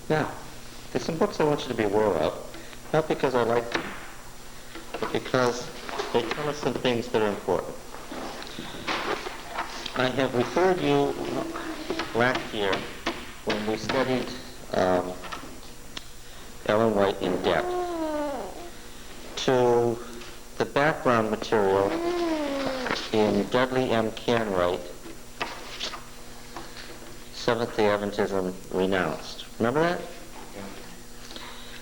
Now, there's some books I want you to be aware of, not because I like them, but because they tell us some things that are important. I have referred you last year when we studied Ellen White in depth to the background material in Dudley M. Canright, Seventh-Day Adventism Renounced. Remember that?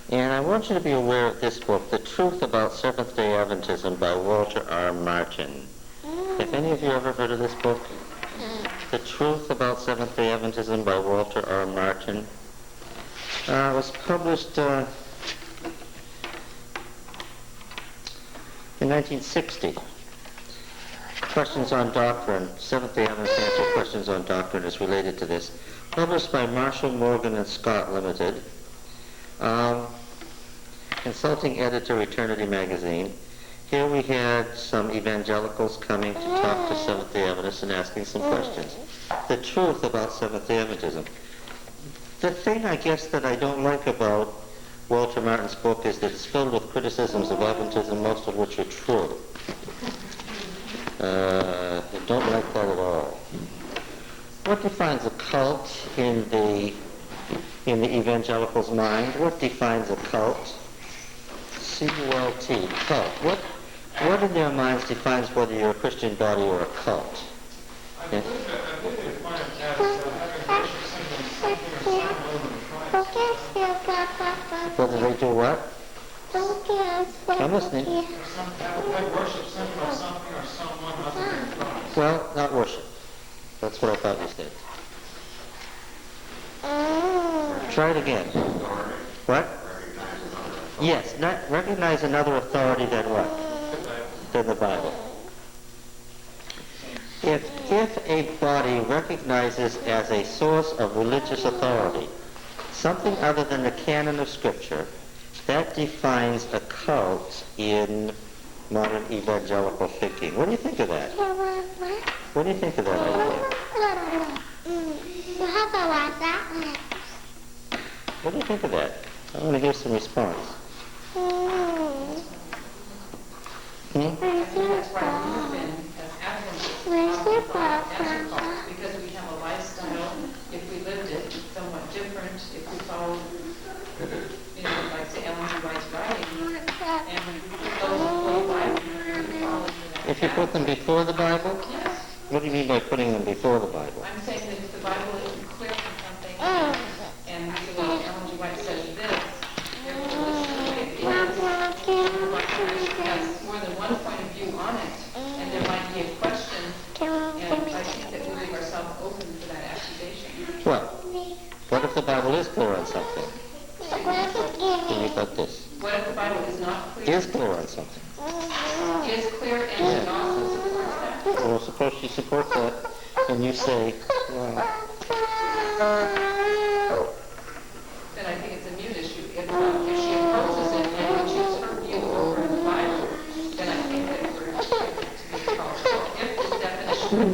And I want you to be aware of this book, The Truth About Seventh-Day Adventism by Walter R. Martin. Have any of you ever heard of this book? The Truth About Seventh-Day Adventism by Walter R. Martin. It was published in 1960. Questions on Doctrine, Seventh-Day Adventist Answer Questions on Doctrine is related to this. Published by Marshall, Morgan & Scott Limited. Consulting editor, Eternity Magazine. Here we had some evangelicals coming to talk to Seventh-Day Adventists and asking some questions. The truth about Seventh-Day Adventism. The thing, I guess, that I don't like about Walter Martin's book is that it's filled with criticisms of Adventism, most of which are true. I don't like that at all. What defines a cult in the evangelical's mind? What defines a cult? C-U-L-T, cult. What in their minds defines whether you're a Christian body or a cult? Yeah? Whether they do what? I'm listening. Well, not worship. That's what I thought you said. Try it again. What? Yes, not recognize another authority than what? Than the Bible. If a body recognizes as a source of religious authority something other than the canon of Scripture, that defines a cult in modern evangelical thinking. What do you think of that? What do you think of that idea? What do you think of that? I want to hear some response. That's why we've been, as Adventists, because we have a lifestyle, if we lived it, somewhat different, if we followed, like say Ellen G. White's writing, and we put those before the Bible, we follow that. If you put them before the Bible? Yes. What do you mean by putting them before the Bible? I'm saying that if the Bible isn't clear on something, and we say, well, Ellen G. White says this, therefore this is the way it is. Has more than one point of view on it, and there might be a question, and I think that we leave ourselves open for that accusation. Well, what if the Bible is clear on something? Then you've got this. What if the Bible is not clear? Is clear on something. Is clear and it also supports that? Well, suppose she supports that, and you say, well, then I think it's a mute issue. If she opposes it and we choose her view over the Bible, then I think that we're to be called. If this definition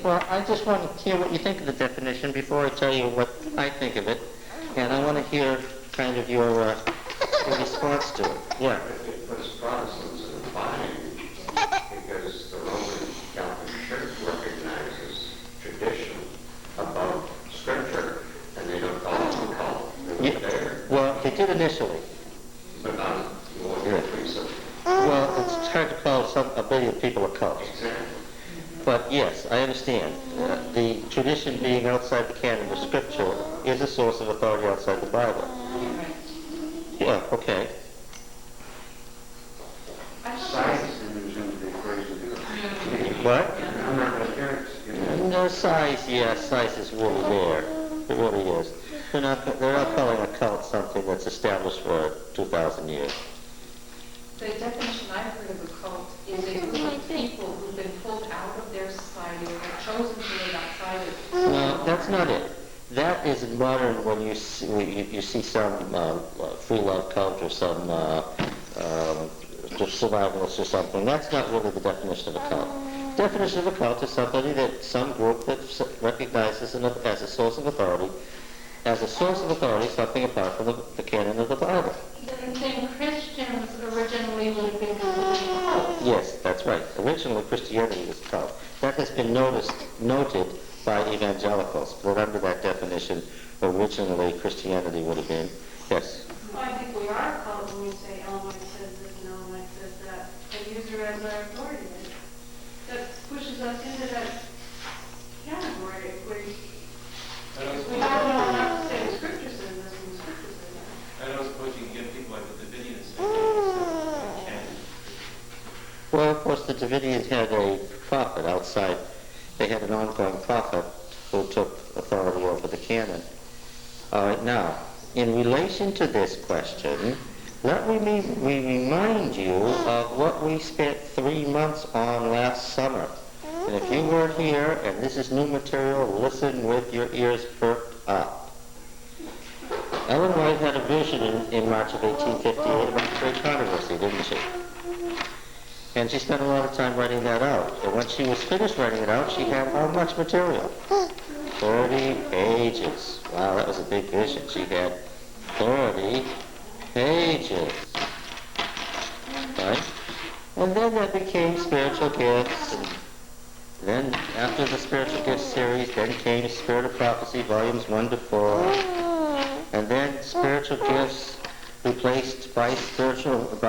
well, I just want to hear what you think of the definition before I tell you what I think of it, and I want to hear kind of your response to it. Yeah. It puts Protestants in a bind because the Roman Catholic Church recognizes tradition above Scripture, and they don't call it a cult. They're there. Well, they did initially. But not more recently. Well, it's hard to call a billion people a cult. Exactly. But yes, I understand. The tradition being outside the canon of Scripture is a source of authority outside the Bible. Yeah, okay. Science enters into the equation. What? I'm not going to hear it. No, size, yes, size is really there. It really is. They're not calling a cult something that's established for 2,000 years. The definition I've heard of a cult is a group of people who've been pulled out of their society or have chosen to live outside of it. No, that's not it. That is modern when you see some free love cult or some just survivalists or something. That's not really the definition of a cult. The definition of a cult is somebody that some group that recognizes as a source of authority as a source of authority, something apart from the canon of the Bible. Then Christians originally would have been considered cult. Yes, that's right. Originally, Christianity was cult. That has been noted by evangelicals. But under that definition, originally Christianity would have been, yes. Well, I think we are called when we say Ellen White says this and Ellen White says that, and use her as our authority. That pushes us into that category where we don't know enough to say the scripture says this and the scripture says that. I don't suppose you can get people like the Davidians can. Well, of course, the Davidians had a prophet outside. They had an ongoing prophet who took authority over the canon. All right, now, in relation to this question, let me remind you of what we spent 3 months on last summer. And if you weren't here, and this is new material, listen with your ears perked up. Ellen White had a vision in March of 1858 about the great controversy, didn't she? And she spent a lot of time writing that out. And when she was finished writing it out, she had how much material? 30 pages. Wow, that was a big vision. She had 30 pages. Right? And then there became spiritual gifts. And then after the spiritual gifts series, then came Spirit of Prophecy, volumes 1 to 4. And then spiritual gifts replaced by Spirit of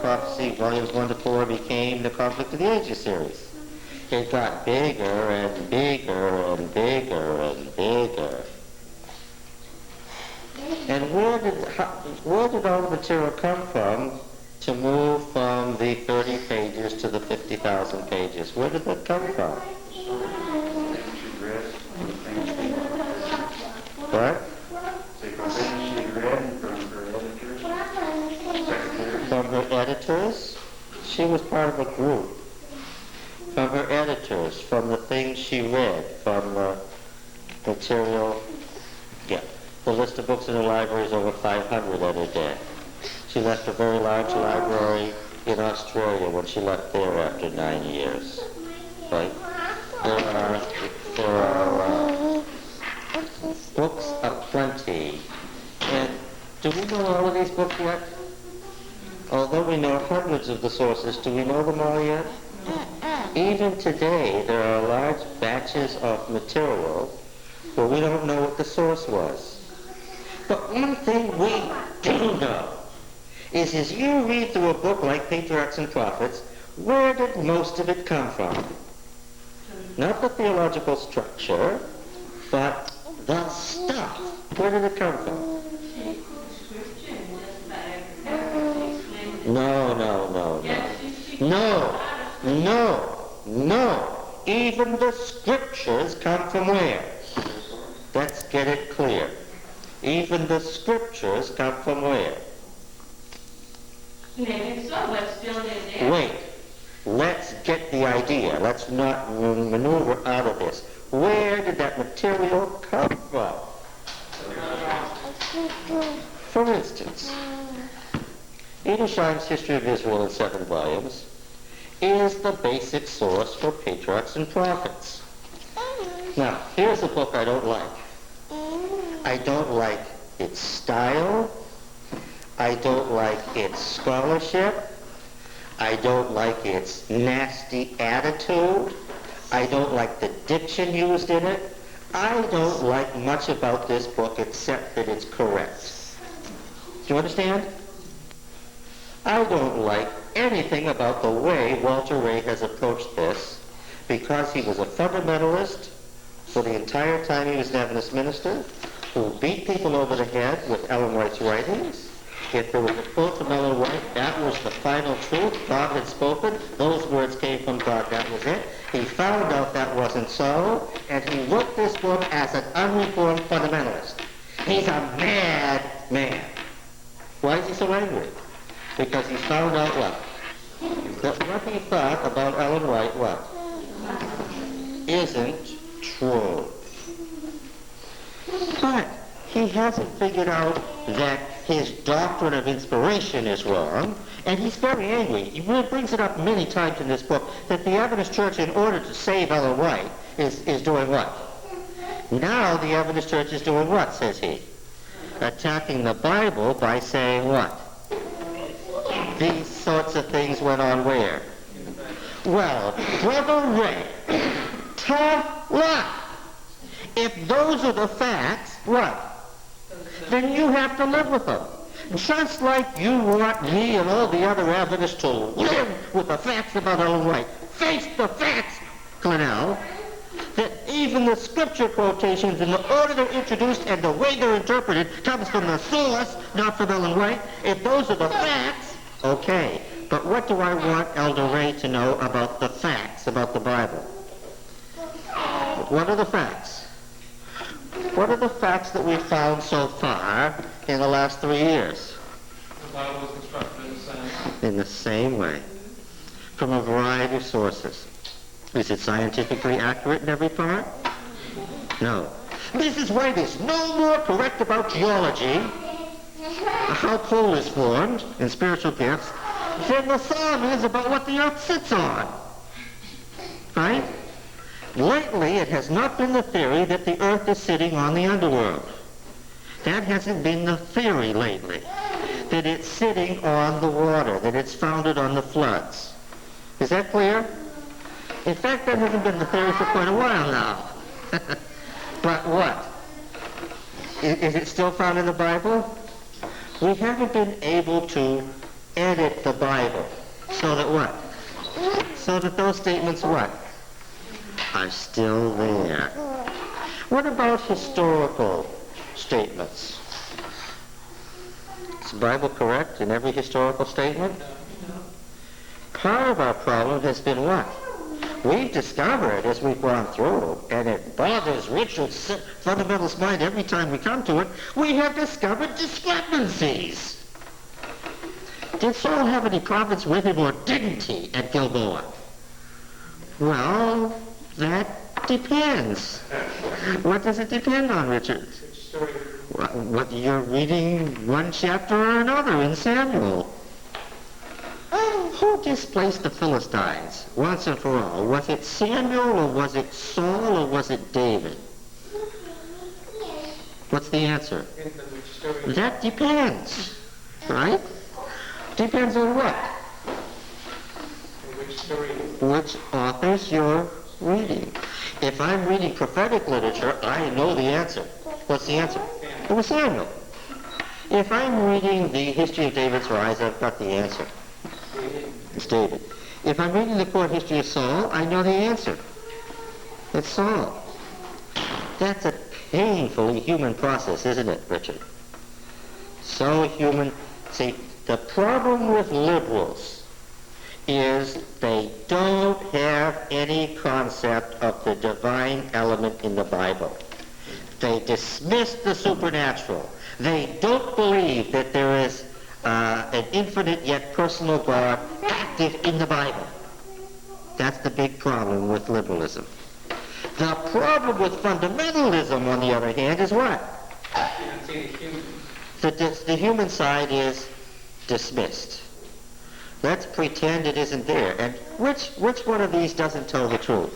Prophecy, volumes 1 to 4, became the Conflict of the Ages series. It got bigger and bigger and bigger and bigger. And where did all the material come from to move from the 30 pages to the 50,000 pages? Where did that come from? What? From her editors? She was part of a group. From her editors, from the things she read, from the material, the list of books in her library is over 500 at her death. She left a very large library in Australia when she left there after 9 years. Right? There are books aplenty. And do we know all of these books yet? Although we know hundreds of the sources, do we know them all yet? Even today, there are large batches of material where we don't know what the source was. But one thing we do know is as you read through a book like Patriarchs and Prophets, where did most of it come from? Not the theological structure, but the stuff. Where did it come from? No. Even the scriptures come from where? Let's get it clear. Even the scriptures come from where? Maybe so, but still in there. Wait. Let's get the idea. Let's not maneuver out of this. Where did that material come from? For instance, Edersheim's History of Israel in 7 volumes is the basic source for Patriarchs and Prophets. Now, here's a book I don't like. I don't like its style. I don't like its scholarship. I don't like its nasty attitude. I don't like the diction used in it. I don't like much about this book except that it's correct. Do you understand? I don't like anything about the way Walter Rea has approached this because he was a fundamentalist for the entire time he was an Adventist minister who beat people over the head with Ellen White's writings. If there was a quote from Ellen White, that was the final truth. God had spoken. Those words came from God. That was it. He found out that wasn't so, and he wrote this book as an unreformed fundamentalist. He's a mad man. Why is he so angry? Because he found out what? That what he thought about Ellen White, what? Isn't true. But he hasn't figured out that his doctrine of inspiration is wrong, and he's very angry. He really brings it up many times in this book, that the Adventist Church, in order to save Ellen White, is doing what? Now the Adventist Church is doing what, says he? Attacking the Bible by saying what? These sorts of things went on where? Well, Brother Ray, tough luck. If those are the facts, what? Then you have to live with them. Just like you want me and all the other Adventists to live with the facts about Ellen White. Face the facts, Glenell, that even the scripture quotations in the order they're introduced and the way they're interpreted comes from the source, not from Ellen White. If those are the facts, okay. But what do I want Elder Ray to know about the facts, about the Bible? What are the facts? What are the facts that we've found so far in the last 3 years? The Bible was constructed in the same. In the same way, from a variety of sources. Is it scientifically accurate in every part? No. This is why there's no more correct about geology, how coal is formed, and spiritual gifts, than the psalm is about what the earth sits on. Right? Lately, it has not been the theory that the earth is sitting on the underworld. That hasn't been the theory lately. That it's sitting on the water, that it's founded on the floods. Is that clear? In fact, that hasn't been the theory for quite a while now. But what? Is it still found in the Bible? We haven't been able to edit the Bible so that what? So that those statements what? Are still there. What about historical statements? Is the Bible correct in every historical statement? Part of our problem has been what? We've discovered as we've gone through, and it bothers Richard's fundamentalist mind every time we come to it, we have discovered discrepancies. Did Saul have any prophets with him or didn't he at Gilboa? Well, that depends. What does it depend on, Richard? What you're reading one chapter or another in Samuel. Who displaced the Philistines once and for all? Was it Samuel or was it Saul or was it David? What's the answer? That depends, right? Depends on what? Which authors you're reading. If I'm reading prophetic literature, I know the answer. What's the answer? It was Samuel. If I'm reading the history of David's rise, I've got the answer. It's David. If I'm reading the court history of Saul, I know the answer. It's Saul. That's a painfully human process, isn't it, Richard? So human. See, the problem with liberals is they don't have any concept of the divine element in the Bible. They dismiss the supernatural. They don't believe that there is an infinite yet personal God active in the Bible. That's the big problem with liberalism. The problem with fundamentalism, on the other hand, is what? The human side is dismissed. Let's pretend it isn't there. And which one of these doesn't tell the truth?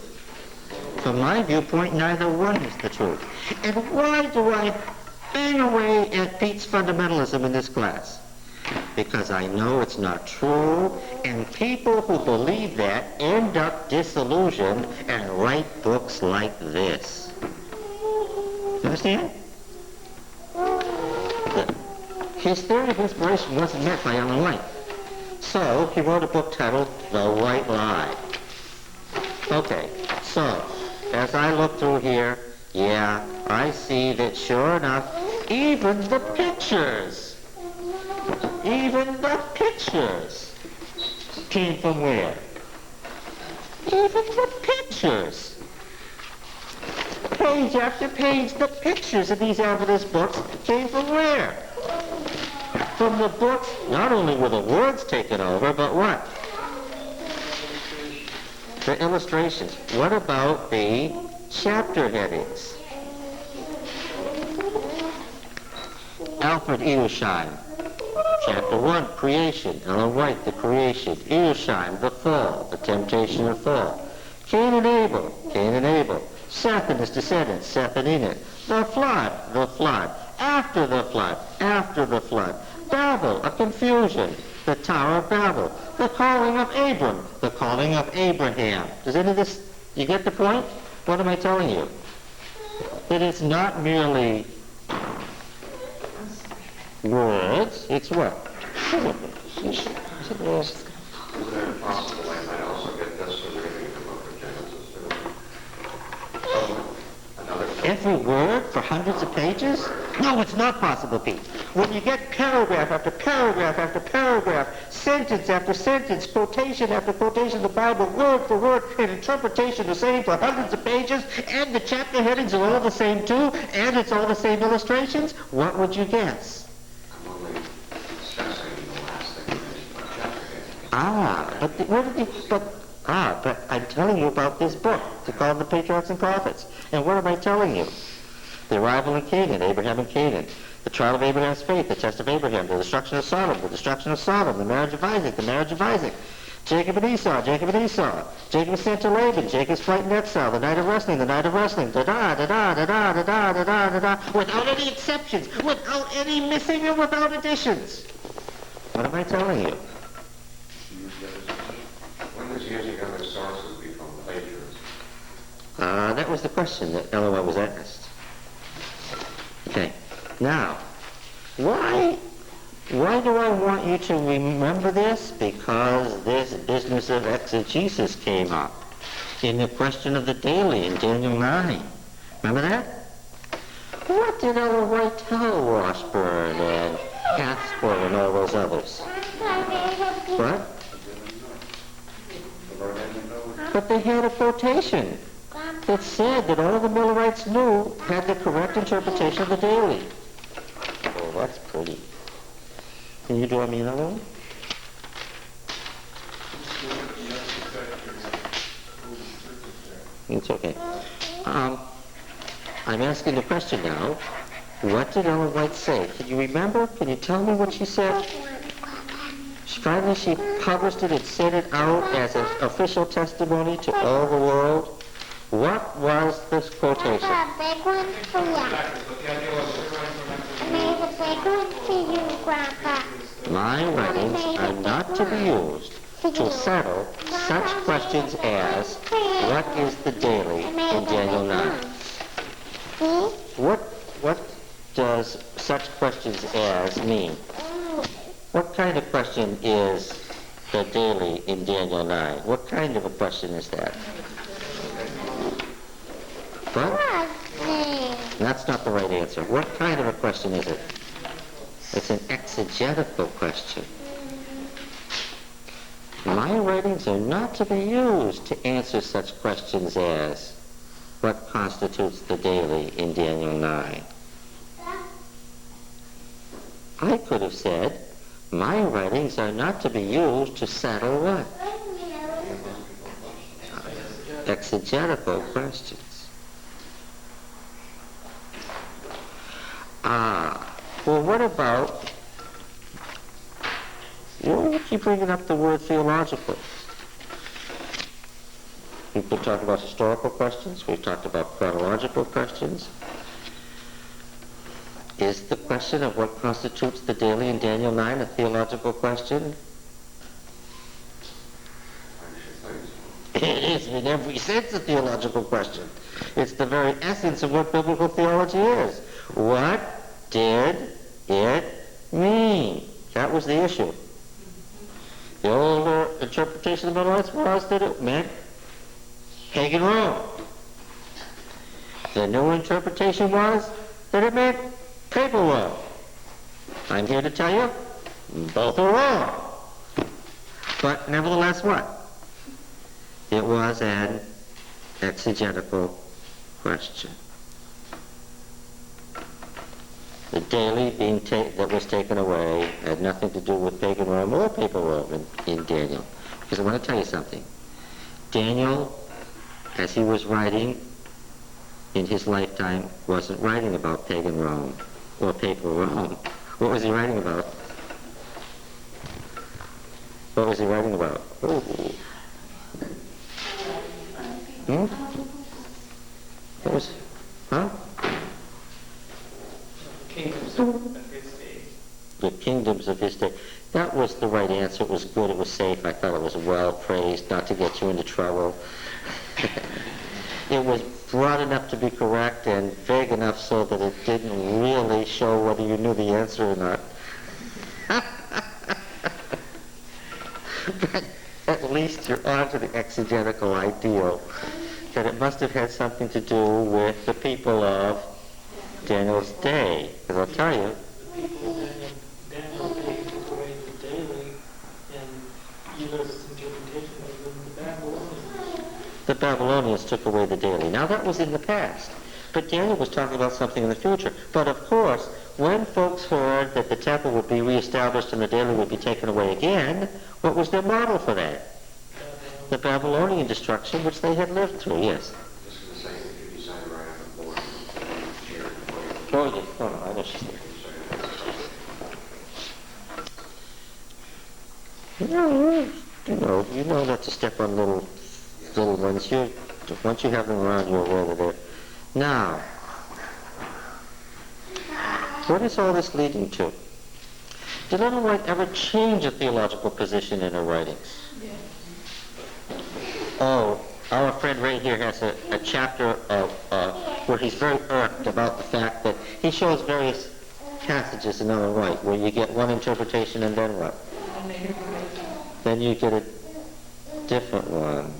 From my viewpoint, neither one is the truth. And why do I bang away at Pete's fundamentalism in this class? Because I know it's not true, and people who believe that end up disillusioned and write books like this. You understand? His theory of inspiration wasn't met by Ellen White. So he wrote a book titled The White Lie. Okay, so as I look through here, yeah, I see that sure enough, even the pictures came from where? Even the pictures. Page after page, the pictures of these Adventist books came from where? From the books, not only were the words taken over, but what? The illustrations. What about the chapter headings? Alfred Edersheim. Chapter 1, Creation. Ellen White, the Creation. Edersheim, the Fall, the Temptation of Fall. Cain and Abel. Seth and his descendants, Seth and Enoch. The flood, the flood. After the flood, after the flood. Babel, a confusion. The Tower of Babel. The calling of Abram, the calling of Abraham. Does any of this, you get the point? What am I telling you? That it's not merely words, it's what? Is it possible I might also get this from reading the book of Genesis? Another Every word for hundreds of pages? No, it's not possible, Pete. When you get paragraph after paragraph after paragraph, sentence after sentence, quotation after quotation, the Bible word for word, and interpretation the same for hundreds of pages, and the chapter headings are all the same too, and it's all the same illustrations, what would you guess? I'm only discussing the last thing in the chapter heading. But I'm telling you about this book. It's called The Patriarchs and Prophets. And what am I telling you? The arrival in Canaan, Abraham and Canaan. The trial of Abraham's faith, the test of Abraham, the destruction of Sodom, the marriage of Isaac. Jacob and Esau, Jacob is sent to Laban, Jacob's flight in exile, the night of wrestling, without any exceptions, without any missing and without additions. What am I telling you? When does using other sources become plagiarism? That was the question that LOL was asked. Okay. Now, why do I want you to remember this? Because this business of exegesis came up in the question of the daily in Daniel 9. Remember that? What did Ellen White tell Washburn and Hathsport and all those others? What? But they had a quotation that said that all the Millerites knew had the correct interpretation of the daily. Oh, that's pretty. Can you draw me another one? It's okay. I'm asking the question now. What did Ellen White say? Can you remember? Can you tell me what she said? Finally, she published it and sent it out as an official testimony to all the world. What was this quotation? A big one for you. There's a big one for you, Grandpa. My writings are not to be used to settle such questions as, what is the daily in Daniel 9? What does such questions as mean? What kind of question is the daily in Daniel 9? What kind of a question is that? What? That's not the right answer. What kind of a question is it? It's an exegetical question. My writings are not to be used to answer such questions as, what constitutes the daily in Daniel 9? I could have said, my writings are not to be used to settle what? Exegetical questions. Well, what about, you keep bringing up the word theological. We've been talking about historical questions. We've talked about chronological questions. Is the question of what constitutes the daily in Daniel 9 a theological question? It is in every sense a theological question. It's the very essence of what biblical theology is. What did it mean? That was the issue. The older interpretation of the Millerites was that it meant pagan Rome. The new interpretation was that it meant papal Rome. I'm here to tell you, both are wrong. But nevertheless, what? It was an exegetical question. The daily that was taken away had nothing to do with pagan Rome or papal Rome in Daniel. Because I want to tell you something. Daniel, as he was writing in his lifetime, wasn't writing about pagan Rome or papal Rome. What was he writing about? What was he writing about? It was, huh? Kingdoms of his day. The kingdoms of his day. That was the right answer. It was good. It was safe. I thought it was well praised, not to get you into trouble. It was broad enough to be correct and vague enough so that it didn't really show whether you knew the answer or not. But at least you're on to the exegetical ideal that it must have had something to do with the people of Daniel's day. Because I'll tell you, The people of Daniel's day took away the daily, and Elis's interpretation of them, the Babylonians. the Babylonians took away the daily. Now that was in the past. But Daniel was talking about something in the future. But of course, when folks heard that the temple would be reestablished and the daily would be taken away again, what was their model for that? The Babylonian destruction which they had lived through, yes. This is the same if you decide right on the board, chair, Oh, yes. Oh, no, I know she's there. You know not to step on little ones. Once you have them around, you're aware that they're... Now, what is all this leading to? Did Ellen White ever change a theological position in her writings? Oh, our friend Ray here has a chapter of where he's very irked about the fact that he shows various passages in Ellen White where you get one interpretation and then what? Then you get a different one.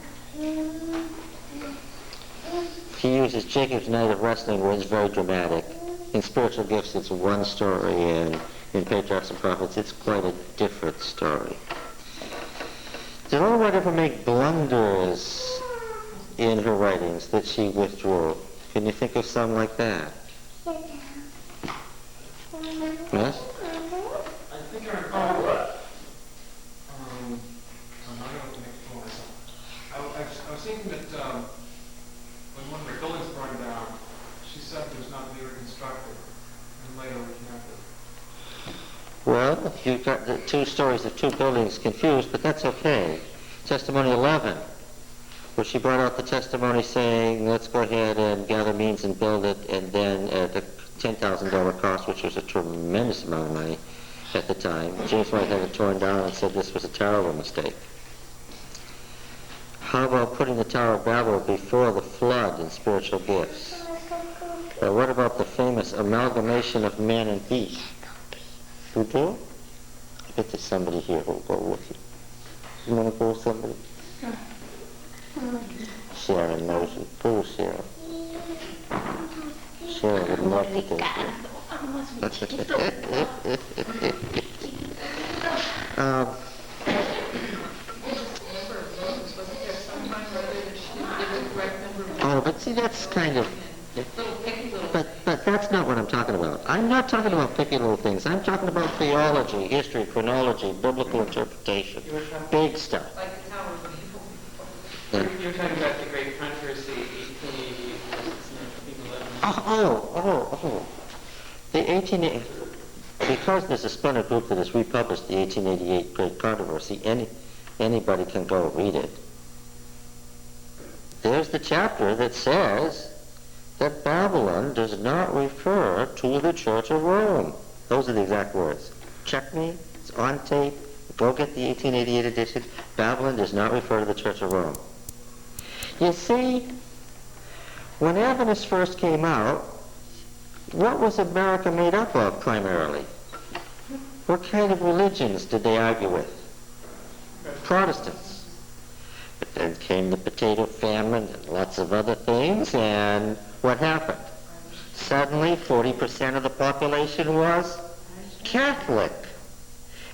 He uses Jacob's Night of Wrestling where it's very dramatic. In Spiritual Gifts it's one story, and in Patriarchs and Prophets it's quite a different story. Did Ellen White ever make blunders in her writings that she withdrew? Can you think of some like that? Yes? I think I recall, I'm not going to make a fool of myself. I was thinking that when one of the buildings burned down, she said it was not to be reconstructed, and later reconnected. Well, you've got the two stories of two buildings confused, but that's okay. Testimony 11, where she brought out the testimony saying, let's go ahead and gather means and build it, and then at a $10,000 cost, which was a tremendous amount of money at the time, James White had it torn down and said this was a terrible mistake. How about putting the Tower of Babel before the flood in Spiritual Gifts? What about the famous amalgamation of man and beast? Who do? I bet there's somebody here who'll go with you. You want to go with somebody? Sharon knows you. Go with Sharon. Sharon would love to take you. Oh, but see, that's kind of... But that's not what I'm talking about. I'm not talking about picky little things. I'm talking about theology, history, chronology, biblical interpretation. Big stuff. Like the Tower of Babel. You're talking about the great controversy, 1888 versus 1911. Oh. The 1880... Because there's a splendid group that has republished the 1888 Great Controversy, anybody can go read it. There's the chapter that says that Babylon does not refer to the Church of Rome. Those are the exact words. Check me. It's on tape. Go get the 1888 edition. Babylon does not refer to the Church of Rome. You see, when Adventists first came out, what was America made up of primarily? What kind of religions did they argue with? Protestants. But then came the potato famine and lots of other things, and what happened? Suddenly 40% of the population was Catholic.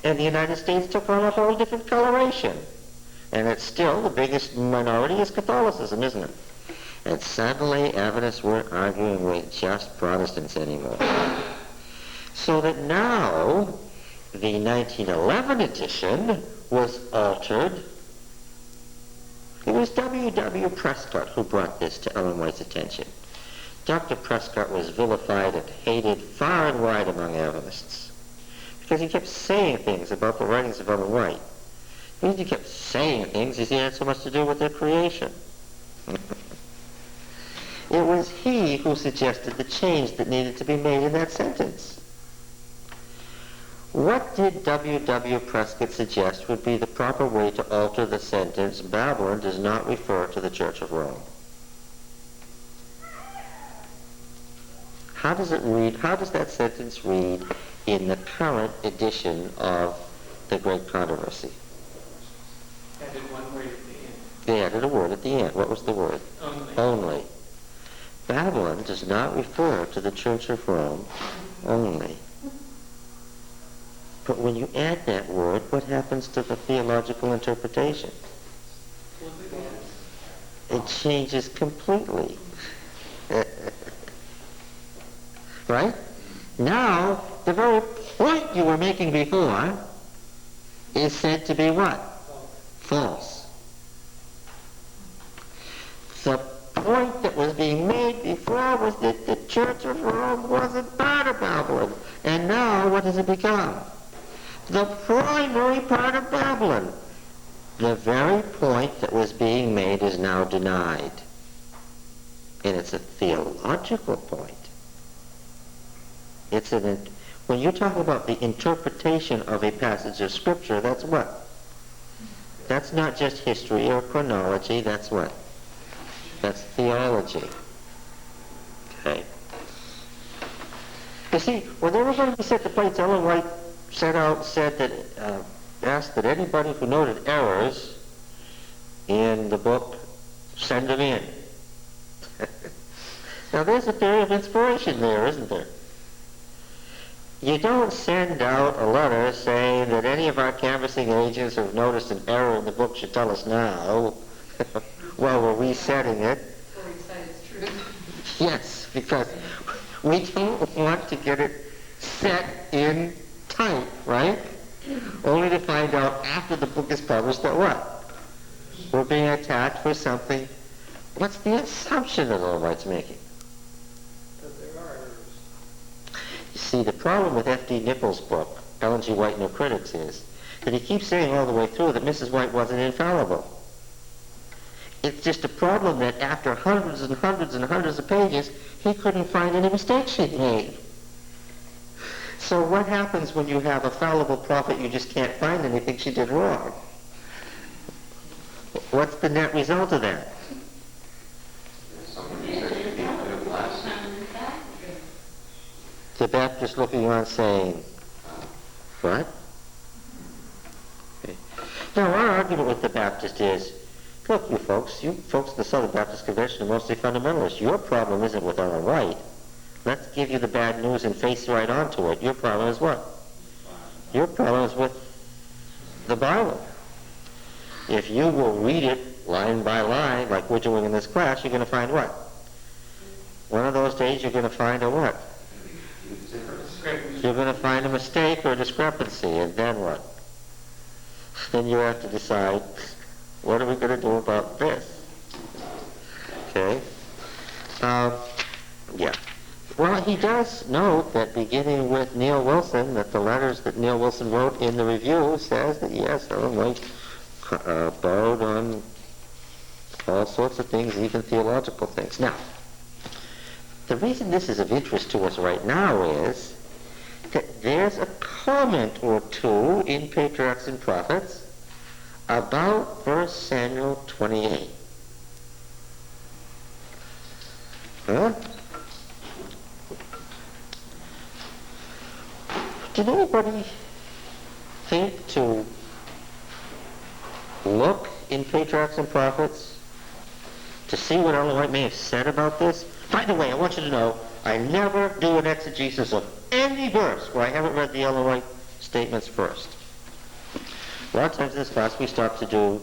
And the United States took on a whole different coloration. And it's still the biggest minority is Catholicism, isn't it? And suddenly Adventists weren't arguing with just Protestants anymore. So that now the 1911 edition was altered. It was W. Prescott who brought this to Ellen White's attention. Dr. Prescott was vilified and hated far and wide among Adventists because he kept saying things about the writings of Ellen White. The reason he kept saying things is he had so much to do with their creation. It was he who suggested the change that needed to be made in that sentence. What did W. Prescott suggest would be the proper way to alter the sentence, Babylon does not refer to the Church of Rome? How does it read? How does that sentence read in the current edition of The Great Controversy? Added one word at the end. They added a word at the end. What was the word? Only. Only. Babylon does not refer to the Church of Rome only. But when you add that word, what happens to the theological interpretation? It changes completely. Right? Now, the very point you were making before is said to be what? False. The point that was being made before was that the Church of Rome wasn't part of Babylon. And now, what has it become? The primary part of Babylon. The very point that was being made is now denied. And it's a theological point. When you talk about the interpretation of a passage of Scripture, that's what? That's not just history or chronology, that's what? That's theology. Okay. You see, when they were going to set the plates, Ellen White asked that anybody who noted errors in the book send them in. Now there's a theory of inspiration there, isn't there? You don't send out a letter saying that any of our canvassing agents who have noticed an error in the book should tell us now while we're resetting it. Or recite its truth. Yes, because we don't want to get it set in type, right? Only to find out after the book is published that what? We're being attacked for something. What's the assumption that Ellen White's making? That there are errors. You see, the problem with F.D. Nichols' book, Ellen G. White No Critics, is that he keeps saying all the way through that Mrs. White wasn't infallible. It's just a problem that after hundreds and hundreds and hundreds of pages, he couldn't find any mistakes she'd made. So what happens when you have a fallible prophet you just can't find anything she did wrong? What's the net result of that? Somebody says you need to do less. The Baptist looking on saying, what? Okay. Now our argument with the Baptist is, look, you folks in the Southern Baptist Convention are mostly fundamentalists. Your problem isn't with Ellen White. Let's give you the bad news and face right onto it. Your problem is what? Your problem is with the Bible. If you will read it line by line, like we're doing in this class, you're going to find what? One of those days you're going to find a what? You're going to find a mistake or a discrepancy, and then what? Then you have to decide, what are we going to do about this? Okay? Yeah. Well, he does note that beginning with Neil Wilson, that the letters that Neil Wilson wrote in the review says that, yes, Ellen White borrowed on all sorts of things, even theological things. Now, the reason this is of interest to us right now is that there's a comment or two in Patriarchs and Prophets about 1 Samuel 28. Huh? Did anybody think to look in Patriarchs and Prophets to see what Ellen White may have said about this? By the way, I want you to know, I never do an exegesis of any verse where I haven't read the Ellen White statements first. A lot of times in this class we start to do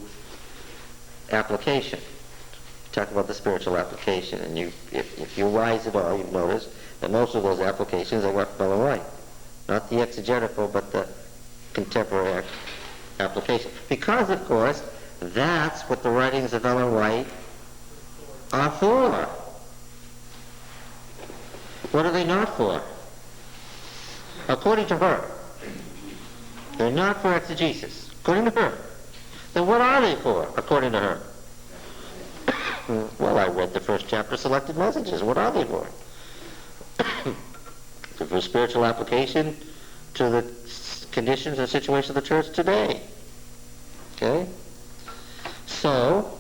application. Talk about the spiritual application, and if you rise at all, you've noticed that most of those applications are what Ellen White. Not the exegetical, but the contemporary application. Because, of course, that's what the writings of Ellen White are for. What are they not for? According to her. They're not for exegesis. According to her. Then what are they for, according to her? Well, I read the first chapter, Selected Messages. What are they for? For spiritual application to the conditions and situation of the church today. Okay? So,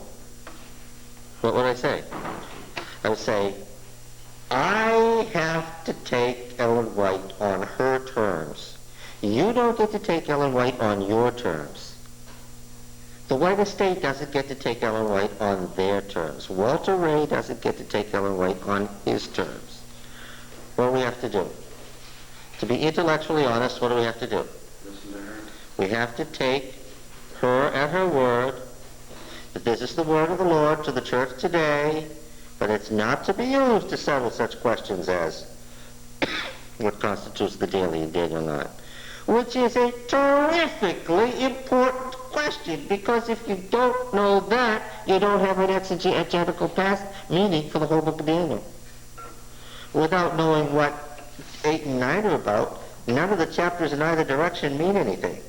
what would I say? I would say, I have to take Ellen White on her terms. You don't get to take Ellen White on your terms. The White Estate doesn't get to take Ellen White on their terms. Walter Rea doesn't get to take Ellen White on his terms. What do we have to do? To be intellectually honest, what do we have to do? Listen to her. We have to take her at her word, that this is the word of the Lord to the church today, but it's not to be used to settle such questions as what constitutes the daily in Daniel 9, which is a terrifically important question, because if you don't know that, you don't have an exegetical past meaning for the whole book of Daniel. Without knowing what 8 and 9 are about, none of the chapters in either direction mean anything.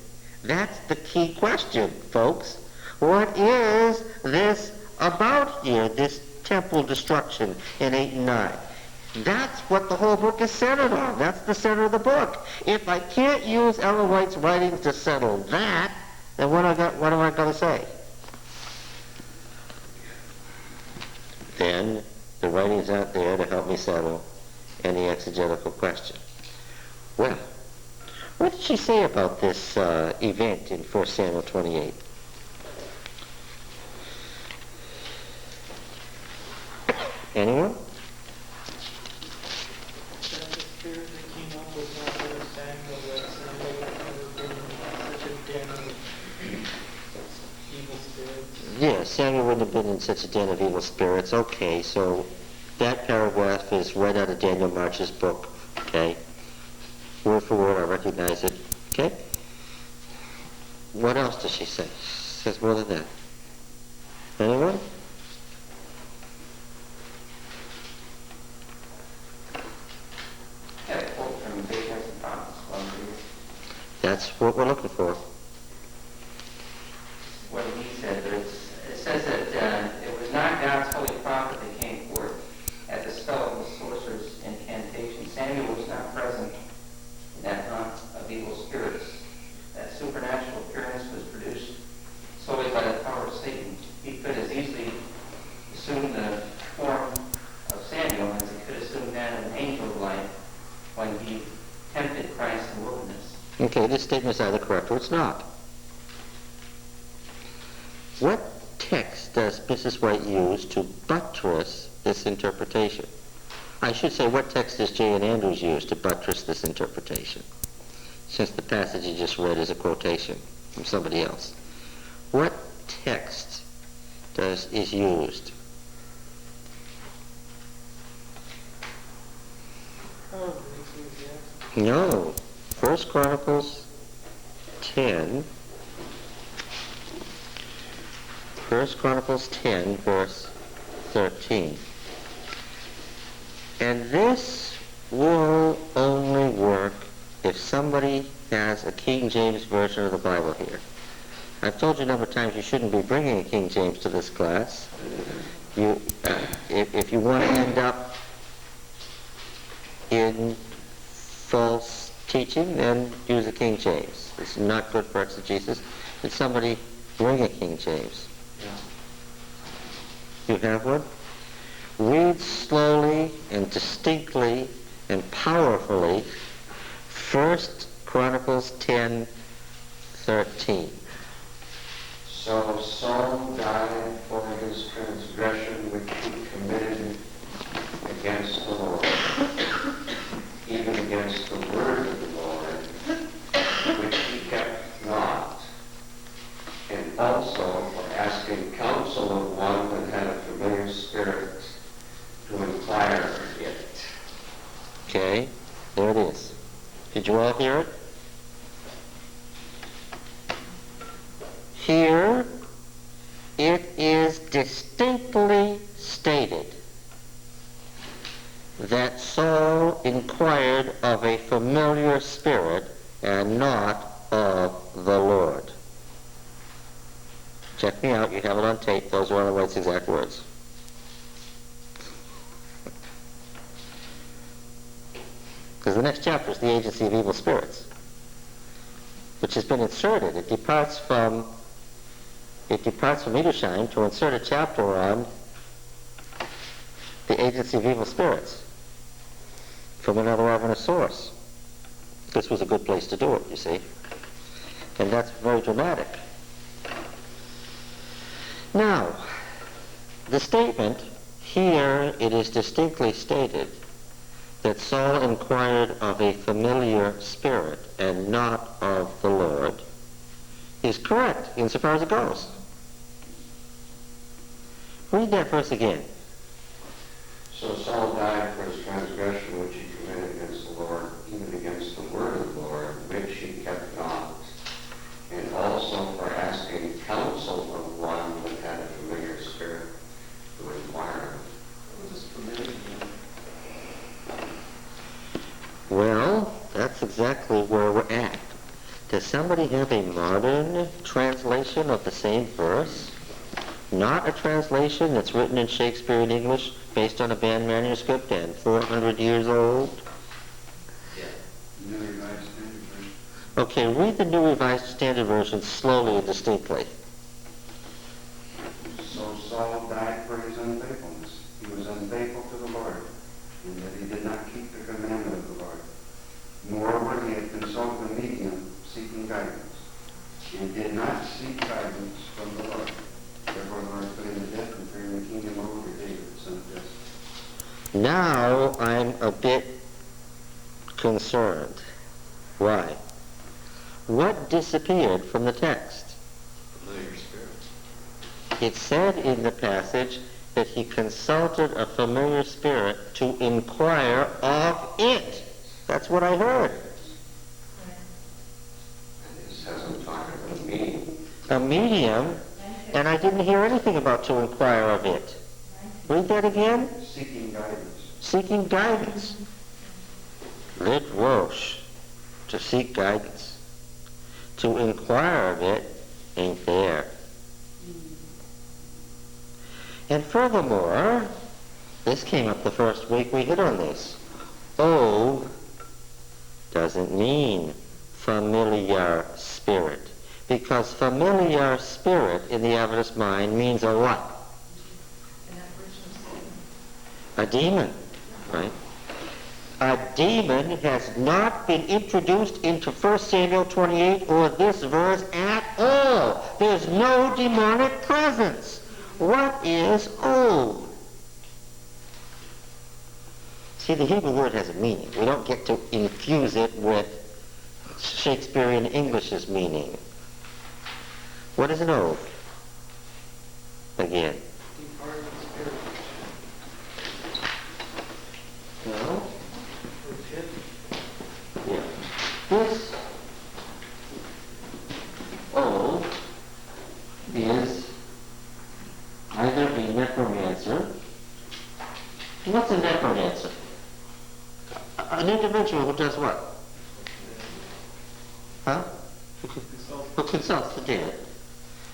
That's the key question, folks. What is this about here, this temple destruction in 8 and 9? That's what the whole book is centered on. That's the center of the book. If I can't use Ellen White's writings to settle that, then what am I going to say? Then the writings aren't there to help me settle any exegetical question. Well, what did she say about this event in 1 Samuel 28? Anyone? That the spirit that came up was not really Samuel, that Samuel had never been in such a den of evil spirits. Yeah, Samuel wouldn't have been in such a den of evil spirits. Okay, so that paragraph is right out of Daniel March's book. Okay? Word for word, I recognize it. Okay? What else does she say? She says more than that. Anyone? Had a quote from Patriarchs and Prophets, one of these. That's what we're looking for. What he said, but it says that it was not God's holy prophet that came forth at the spell of the sorcerer's incantation. Samuel was not present in that hunt of evil spirits. That supernatural appearance was produced solely by the power of Satan. He could as easily assume the form of Samuel as he could assume that of an angel of light when he tempted Christ in the wilderness. Okay, this statement is either correct or it's not. What text does Mrs. White use to buttress this interpretation? I should say, what text does J.N. Andrews use to buttress this interpretation? Since the passage you just read is a quotation from somebody else. What text is used? Probably Ecclesiastes. No. 1 Chronicles 10. 1 Chronicles 10, verse 13. And this will only work if somebody has a King James version of the Bible here. I've told you a number of times you shouldn't be bringing a King James to this class. If you want to end up in false teaching, then use a King James. It's not good for exegesis. Did somebody bring a King James? You have one? Read slowly and distinctly and powerfully 1 Chronicles 10:13. So Saul died for his transgression which he committed against the Lord, even against the word of the Lord, which he kept not, and also for asking counsel of one that had a familiar spirit to inquire it. Okay, there it is. Did you all hear it? Here it is distinctly stated that Saul inquired of a familiar spirit and not of the Lord. Check me out, you have it on tape, those are Ellen White's exact words. Because the next chapter is the agency of evil spirits, which has been inserted. It departs from Edersheim to insert a chapter on the agency of evil spirits from another Adventist source. This was a good place to do it, you see. And that's very dramatic. Now, the statement, here it is distinctly stated that Saul inquired of a familiar spirit and not of the Lord, is correct insofar as it goes. Read that verse again. So Saul died for his transgression which he committed against the Lord, even against the word of the Lord, which he kept not, and also for asking counsel of one that had a familiar spirit to inquire. What is familiar? Well, that's exactly where we're at. Does somebody have a modern translation of the same verse? Not a translation that's written in Shakespearean English based on a banned manuscript and 400 years old? New Revised Standard Version. Okay, read the New Revised Standard Version slowly and distinctly. So Saul died for his unfaithfulness. He was unfaithful to the Lord, in that he did not keep the commandment of the Lord. Moreover, he had consulted a medium seeking guidance, and did not seek guidance from the Lord. Therefore, the Lord put him to death and turned the kingdom over to David, son of Jesse. Now I'm a bit concerned. Why? What disappeared from the text? Familiar spirit. It said in the passage that he consulted a familiar spirit to inquire of it. That's what I heard. And this hasn't talked about a medium. A medium, and I didn't hear anything about to inquire of it. Read that again. Seeking guidance. Seeking guidance. Lit Roche. To seek guidance. To inquire of it ain't there. And furthermore, this came up the first week we hit on this. Oh doesn't mean familiar spirit. Because familiar spirit in the Adventist mind means a what? A demon, right? A demon has not been introduced into 1 Samuel 28 or this verse at all. There's no demonic presence. What is old? See, the Hebrew word has a meaning. We don't get to infuse it with Shakespearean English's meaning. What is an oath? Again. Departed spirit. No? Legit. Yeah. This oath is either a necromancer. What's a necromancer? An individual who does what? Huh? Who consults the dead.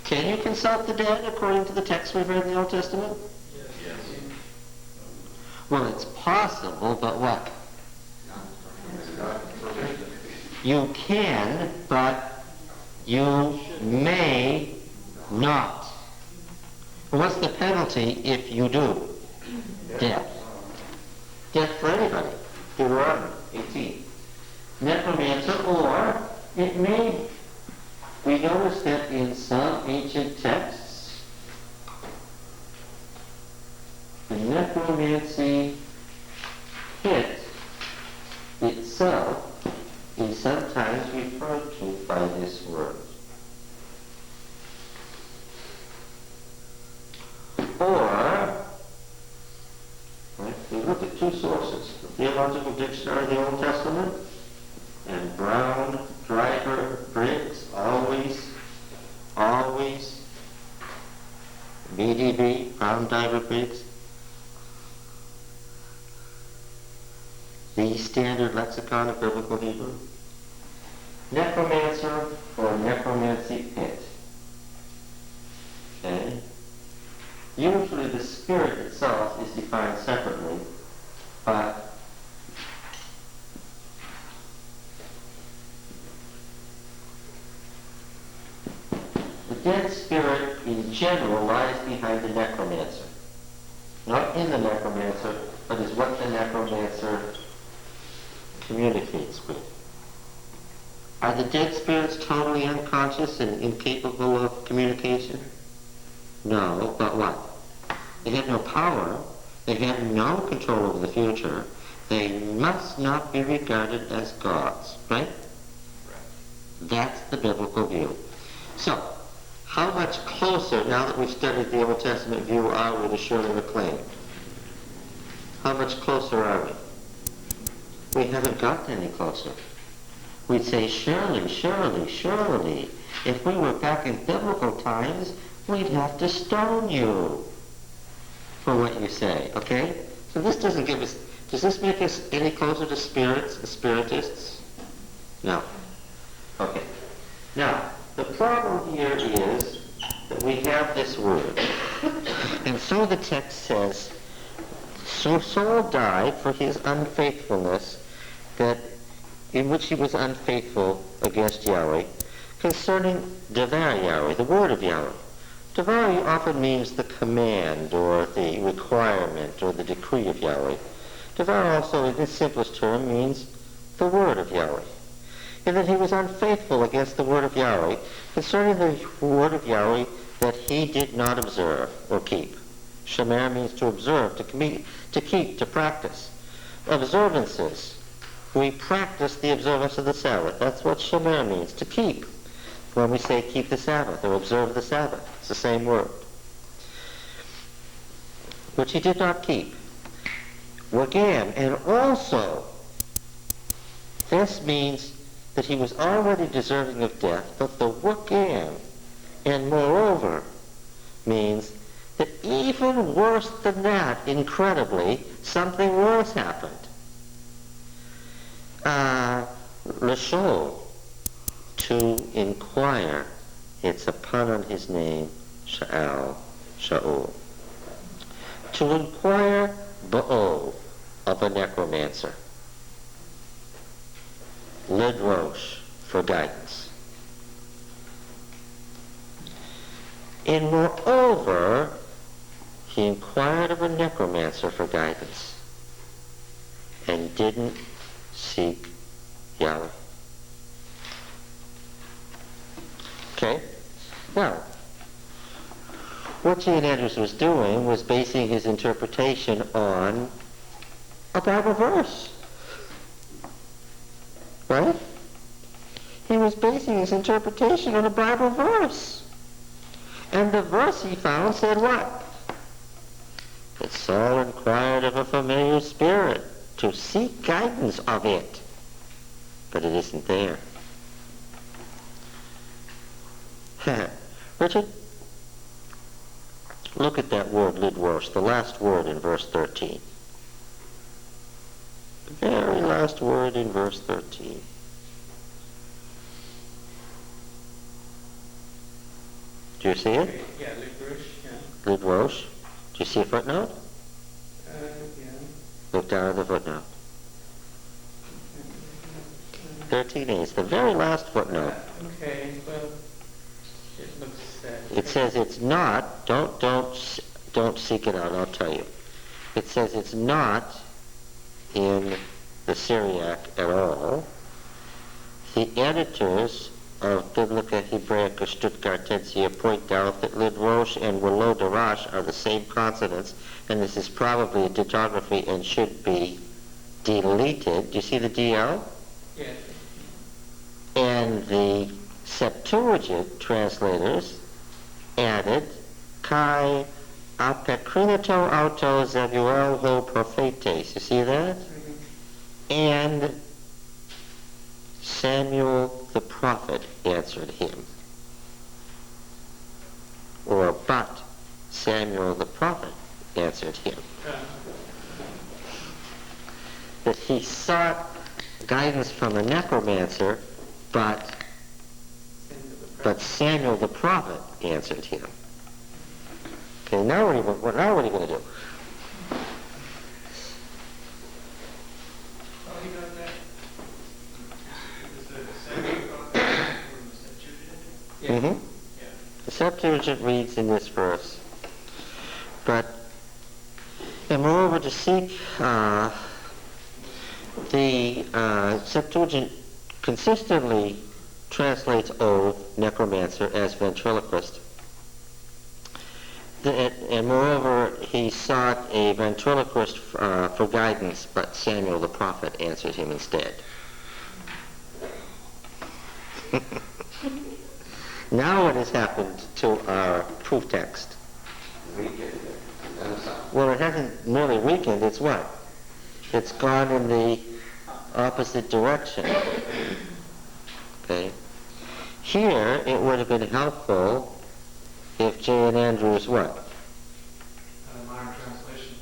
Can you consult the dead according to the text we've read in the Old Testament? Yes. Well, it's possible, but what? You can, but you may not. What's the penalty if you do? Death. Death for anybody. Deuteronomy 18. Necromancer, or it may, we notice that in some ancient texts, the necromancy pit itself is sometimes referred to by this word. Or, right, we look at two sources, the Theological Dictionary of the Old Testament and Brown, Driver, Briggs, always, BDB, Brown, Driver, Briggs, the Standard Lexicon of Biblical Hebrew. Necromancer or necromancy pit. Okay? Usually the spirit itself is defined separately, but dead spirit in general lies behind the necromancer. Not in the necromancer, but is what the necromancer communicates with. Are the dead spirits totally unconscious and incapable of communication? No, but what? They have no power. They have no control over the future. They must not be regarded as gods, right? That's the biblical view. So, how much closer, now that we've studied the Old Testament view, are we to Shirley MacLaine? How much closer are we? We haven't gotten any closer. We'd say, surely, surely, surely, if we were back in biblical times, we'd have to stone you for what you say, okay? So this doesn't give us, does this make us any closer to spirits, the spiritists? No. Okay. Now, the problem here is that we have this word. And so the text says, so Saul died for his unfaithfulness, that in which he was unfaithful against Yahweh, concerning Devar Yahweh, the word of Yahweh. Devar often means the command or the requirement or the decree of Yahweh. Devar also, in its simplest term, means the word of Yahweh. And that he was unfaithful against the word of Yahweh, concerning the word of Yahweh that he did not observe or keep. Shemer means to observe, to keep, to practice. Observances. We practice the observance of the Sabbath. That's what Shemer means, to keep. When we say keep the Sabbath or observe the Sabbath, it's the same word. Which he did not keep. Wagam, and also, this means that he was already deserving of death, but the wagam, and moreover, means that even worse than that, incredibly, something worse happened. L'shol, to inquire. It's a pun on his name, Shaul. To inquire ba'ov, of a necromancer. Lidrosh, for guidance. And moreover, he inquired of a necromancer for guidance and didn't seek Yahweh. Okay? Now, what G. N. Andrews was doing was basing his interpretation on a Bible verse. Right? He was basing his interpretation on a Bible verse. And the verse he found said what? That Saul inquired of a familiar spirit to seek guidance of it. But it isn't there. Richard, look at that word, lidrosh, the last word in verse 13. The very last word in verse 13. Do you see it? Yeah, lidrosh, yeah. Lidrosh. Do you see a footnote? Yeah. Look down at the footnote. 13a. It's the very last footnote. Okay, well, it looks sad. It says it's not. Don't seek it out. I'll tell you. It says it's not in the Syriac at all. The editors of Biblica Hebraica Stuttgartensia point out that lidrosh and wolodarash are the same consonants, and this is probably a digraphy and should be deleted. Do you see the DL? Yes. And the Septuagint translators added kai apekrinato auto Zabuel ho prophetes. You see that? Mm-hmm. And Samuel the prophet answered him. Or but Samuel the prophet answered him. That he sought guidance from a necromancer, but Samuel the prophet answered him. Okay, now what are you going to do? Oh, you got that? Is the Samuel prophet from the Septuagint? Yeah. Mm-hmm. Yeah. The Septuagint reads in this verse, and moreover to seek, the Septuagint consistently translates oath, necromancer, as ventriloquist. And moreover, he sought a ventriloquist for guidance, but Samuel the prophet answered him instead. Now what has happened to our proof text? Well, it hasn't merely weakened, it's what? It's gone in the opposite direction. Okay? Here, it would have been helpful if J. and Andrews what? Modern translation.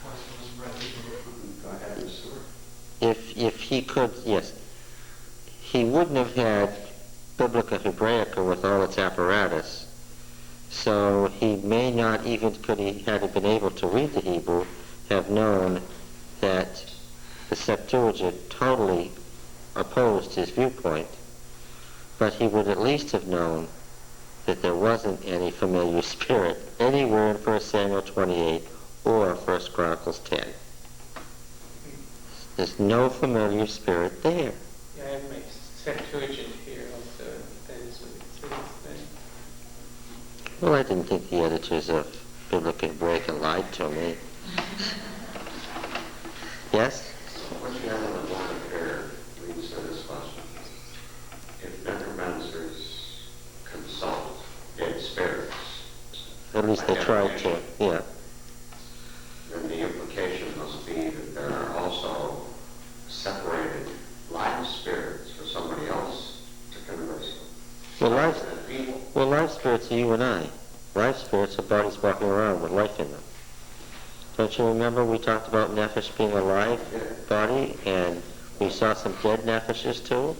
Was read Hebrew. Go ahead, Mr. Stewart. If he could, yes. He wouldn't have had Biblica Hebraica with all its apparatus, so he may not even, could he had been able to read the Hebrew, have known that the Septuagint totally opposed his viewpoint, but he would at least have known that there wasn't any familiar spirit anywhere in 1 Samuel 28 or 1 Chronicles 10. There's no familiar spirit there. Yeah, I have my Septuagint here also. That is what it says there. Well, I didn't think the editors of Biblica Hebraica lied to me. Yes? What you have in the board of prayer leads to this question. If necromancers consult dead spirits, At least they tried to, yeah. then the implication must be that there are also separated live spirits for somebody else to converse with. Well, live spirits are you and I. Live spirits are bodies walking around with life in them. Don't you remember we talked about nephesh being a live body, and we saw some dead nephishes too?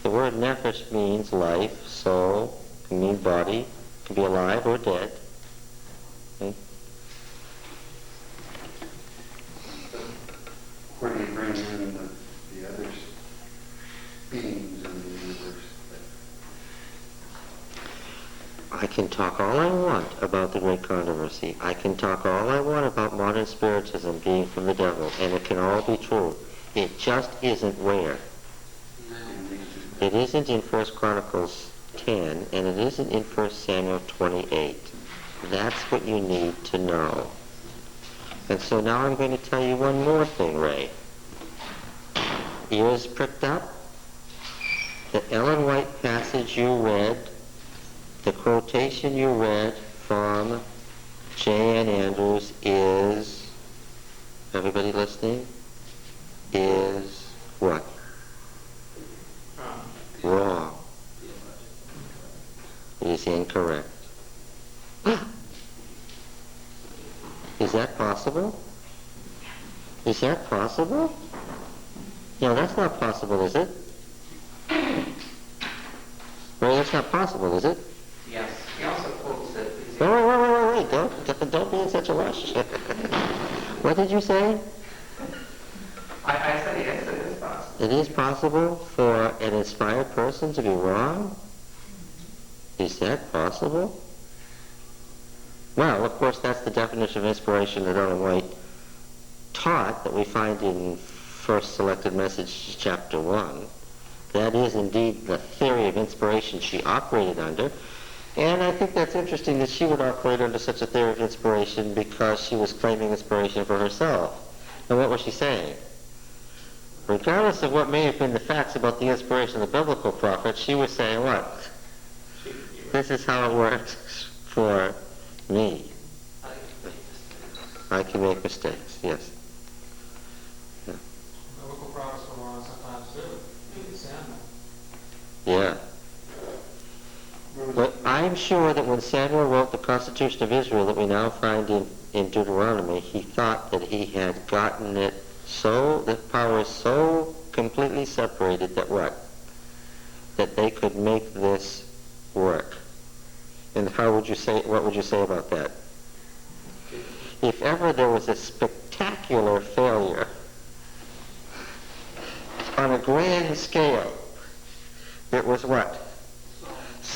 The word nephesh means life, soul, can mean body, can be alive or dead. Okay? Where do you bring in the other beings in the universe? I can talk all I want about the great controversy. I can talk all I want about modern spiritism being from the devil, and it can all be true. It just isn't where. It isn't in 1 Chronicles 10, and it isn't in 1 Samuel 28. That's what you need to know. And so now I'm going to tell you one more thing, Ray. Ears pricked up? The Ellen White passage you read, the quotation you read from J. N. Andrews is, everybody listening, is what? Wrong. It is incorrect. Is that possible? Is that possible? No, that's not possible, is it? Well, that's not possible, is it? Yes, he also quotes that. Wait. Don't be in such a rush. What did you say? I said yes, it is possible. It is possible for an inspired person to be wrong? Is that possible? Well, of course, that's the definition of inspiration that Ellen White taught that we find in First Selected Message, Chapter 1. That is indeed the theory of inspiration she operated under. And I think that's interesting that she would operate under such a theory of inspiration because she was claiming inspiration for herself. And what was she saying? Regardless of what may have been the facts about the inspiration of the biblical prophet, she was saying what? This is how it works for me. I can make mistakes, yes. Yeah. Biblical prophets were wrong sometimes too. You can stand them. Yeah. But I'm sure that when Samuel wrote the Constitution of Israel that we now find in Deuteronomy, he thought that he had gotten it so, the power is so completely separated that what? That they could make this work. And how would you say, what would you say about that? If ever there was a spectacular failure on a grand scale, it was what?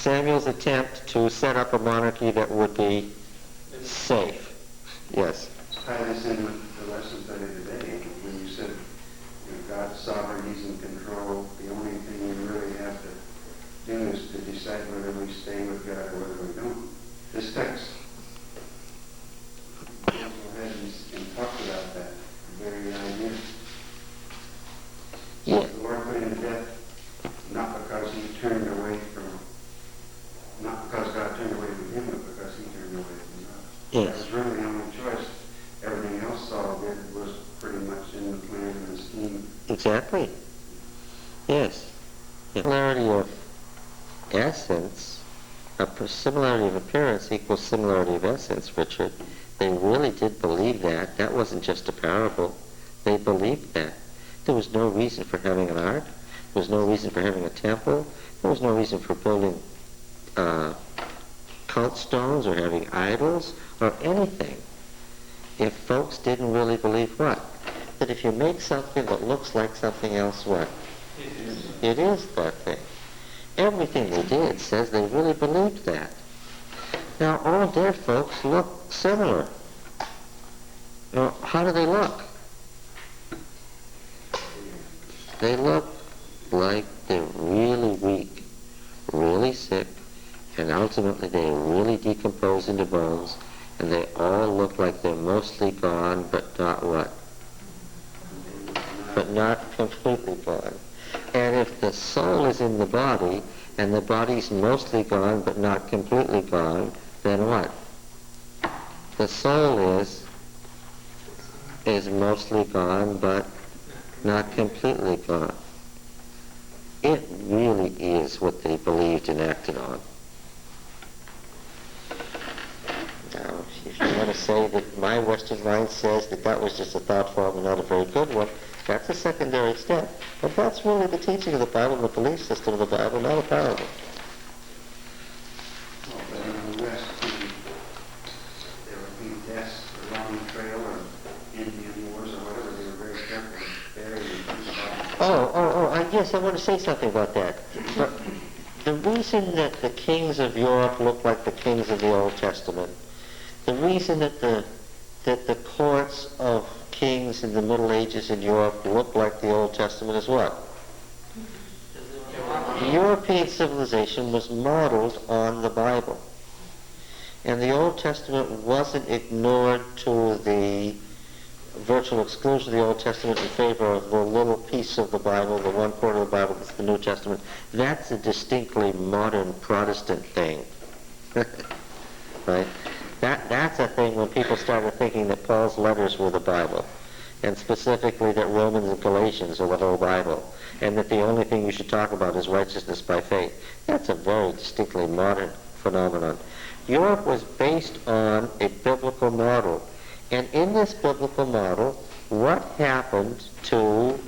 Samuel's attempt to set up a monarchy that would be safe. Yes. Tie this in with the lesson study today, when you said, God's sovereign, He's in control. The only thing we really have to do is to decide whether we stay with God or whether we don't. This text goes ahead and talks about that very idea. Yeah. The Lord put him to death, not because he turned away from, not because God turned away from him, but because he turned away from God. Yes. That was really the only choice. Everything else Saul did was pretty much in the plan and the scheme. Exactly. Yes. Similarity of essence, similarity of appearance equals similarity of essence, Richard. They really did believe that. That wasn't just a parable. They believed that. There was no reason for having an ark. There was no reason for having a temple. There was no reason for building cult stones or having idols or anything. If folks didn't really believe what? That if you make something that looks like something else, what? It is that thing. Everything they did says they really believed that. Now, all dead folks look similar. Now, how do they look? They look like they're really weak, really sick, and ultimately they really decompose into bones, and they all look like they're mostly gone, but not what? But not completely gone. And if the soul is in the body, and the body's mostly gone, but not completely gone, then what? The soul is mostly gone, but not completely gone. It really is what they believed and acted on. Now, if you want to say that my Western mind says that that was just a thought form and not a very good one, that's a secondary step. But that's really the teaching of the Bible, the belief system of the Bible, not a parable. Well, but in the West, there would be deaths along the trail or Indian wars or whatever. They were very careful to bury and think about it. Yes, I want to say something about that. But the reason that the kings of Europe look like the kings of the Old Testament, the reason that the courts of kings in the Middle Ages in Europe look like the Old Testament is what? European civilization was modeled on the Bible. And the Old Testament wasn't ignored to the virtual exclusion of the Old Testament in favor of the little piece of the Bible, the one quarter of the Bible that's the New Testament. That's a distinctly modern Protestant thing. Right? That's a thing when people started thinking that Paul's letters were the Bible, and specifically that Romans and Galatians are the whole Bible, and that the only thing you should talk about is righteousness by faith. That's a very distinctly modern phenomenon. Europe was based on a biblical model, and in this biblical model, what happened to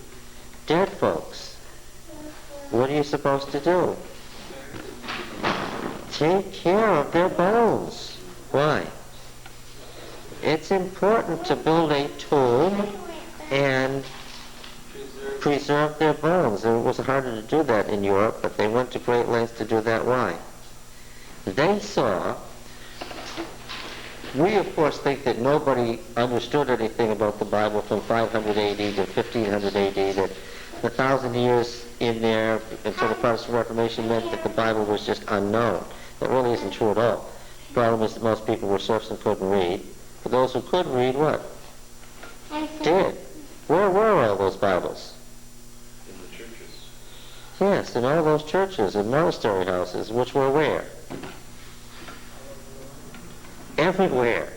dead folks? What are you supposed to do? Take care of their bones. Why? It's important to build a tomb and preserve their bones. And it was harder to do that in Europe, but they went to great lengths to do that. Why? They saw, we of course think that nobody understood anything about the Bible from 500 AD to 1500 AD, that the 1,000 years in there until the Protestant Reformation meant that the Bible was just unknown. That really isn't true at all. The problem is that most people were serfs and couldn't read. For those who could read, what? Did. Where were all those Bibles? In the churches. Yes, in all those churches and monastery houses, which were where? Everywhere.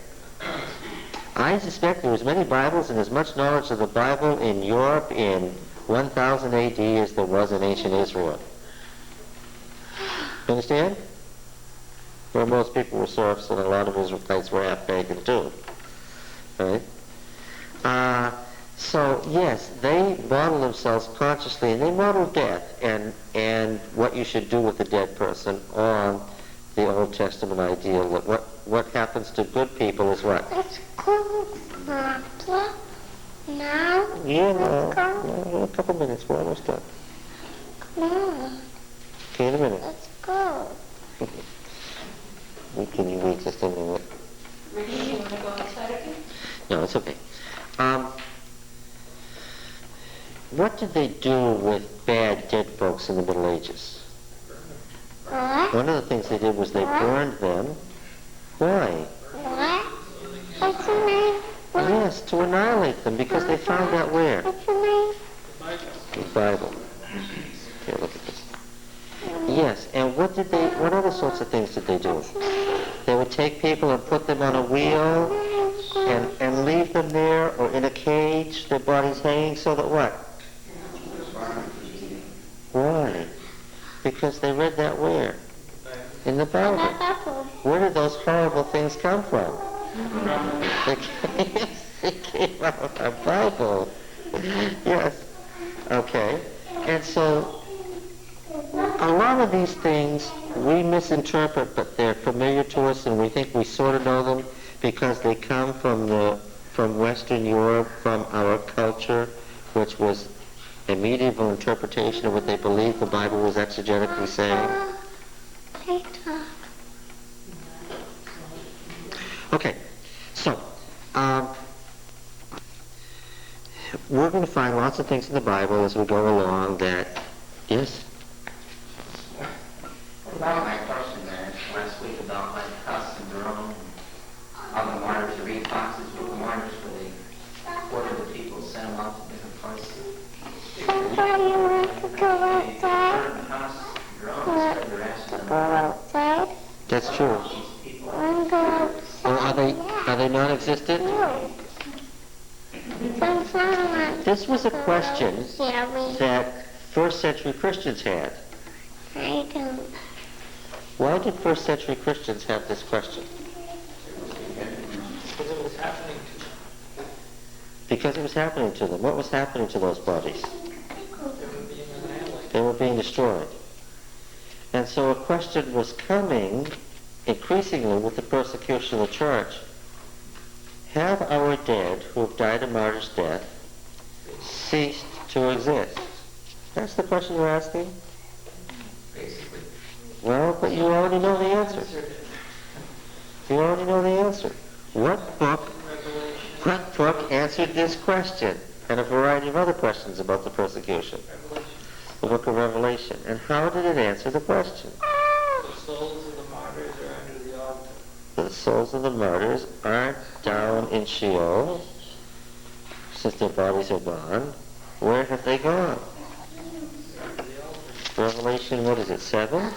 I suspect there was many Bibles and as much knowledge of the Bible in Europe in 1000 AD as there was in ancient Israel. You understand? Where most people were serfs and a lot of Israelites were half-pagan too. Right? So, yes, they model themselves consciously, and they model death and what you should do with a dead person on the Old Testament ideal that what happens to good people is what? Let's go, Papa. Now? Yeah, Let's go. no, a couple minutes, we're almost done. Come on. Okay, in a minute. Let's go. Can you wait just a minute? Ricky, you want to go outside again? No, it's okay. What did they do with bad dead folks in the Middle Ages? What? One of the things they did was they burned them. Why? What? What's your name? Yes, to annihilate them, because they found out where? What's your name? The Bible. Here, look at this. Yes, and what other sorts of things did they do? They would take people and put them on a wheel and leave them there or in a cage, their bodies hanging, so that what? Why? Because they read that where? In the Bible. Where did those horrible things come from? They came out of the Bible. Yes. Okay. And so, a lot of these things we misinterpret, but they're familiar to us, and we think we sort of know them because they come from Western Europe, from our culture, which was a medieval interpretation of what they believed the Bible was exegetically saying. Okay, so we're going to find lots of things in the Bible as we go along that, yes? About my question there last week about like Huss and Jerome, all the martyrs, the reed boxes with the martyrs where they ordered the people, sent them off to different places. Somebody wants to go outside. Huss and Jerome said they're asking them Go outside. That's true. these people. Want to go outside? Well, are they non-existent? No. This was a question Yeah, that first century Christians had. I don't. Why did first century Christians have this question? Because it was happening to them. Because it was happening to them. What was happening to those bodies? They were being annihilated. They were being destroyed. And so a question was coming increasingly with the persecution of the church. Have our dead who have died a martyr's death ceased to exist? That's the question you're asking? Basically. Well, but you already know the answer. You already know the answer. What book answered this question? And a variety of other questions about the persecution. The book of Revelation. And how did it answer the question? The souls of the martyrs are under the altar. The souls of the martyrs aren't down in Sheol, since their bodies are gone. Where have they gone? Revelation, what is it, 7?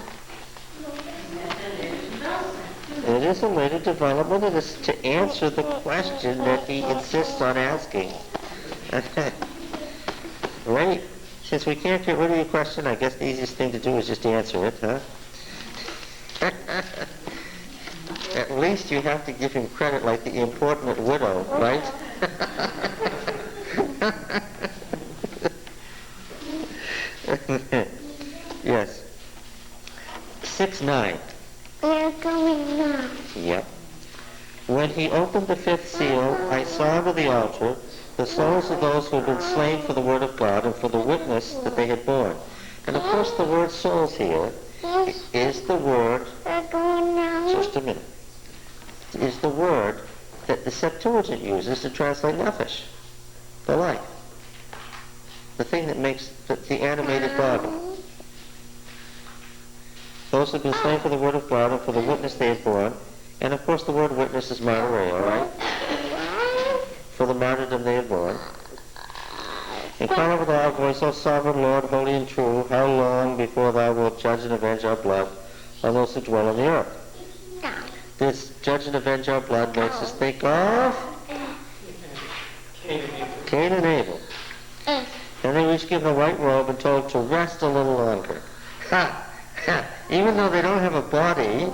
It is a later development. It is to answer the question that he insists on asking. Right? Since we can't get rid of your question, I guess the easiest thing to do is just answer it, huh? At least you have to give him credit like the importunate widow, right? Yes. 6:9. We're going now. Yep. When he opened the fifth seal, I saw under the altar the souls of those who had been slain for the word of God and for the witness that they had borne. And of course the word souls here is the word, We're going now. just a minute, is the word that the Septuagint uses to translate nephesh, the life. The thing that makes the animated body. Those who have been slain for the word of God and for the witness they had borne. And of course the word witness is Walter Rea, right? For the martyrdom they had borne. And cry out with a loud voice, O sovereign Lord, holy and true, how long before thou wilt judge and avenge our blood on those who dwell on the earth? This judge and avenge our blood makes us think of Cain and Abel. And they were each given a white robe and told to rest a little longer. Ha! Ha! Even though they don't have a body,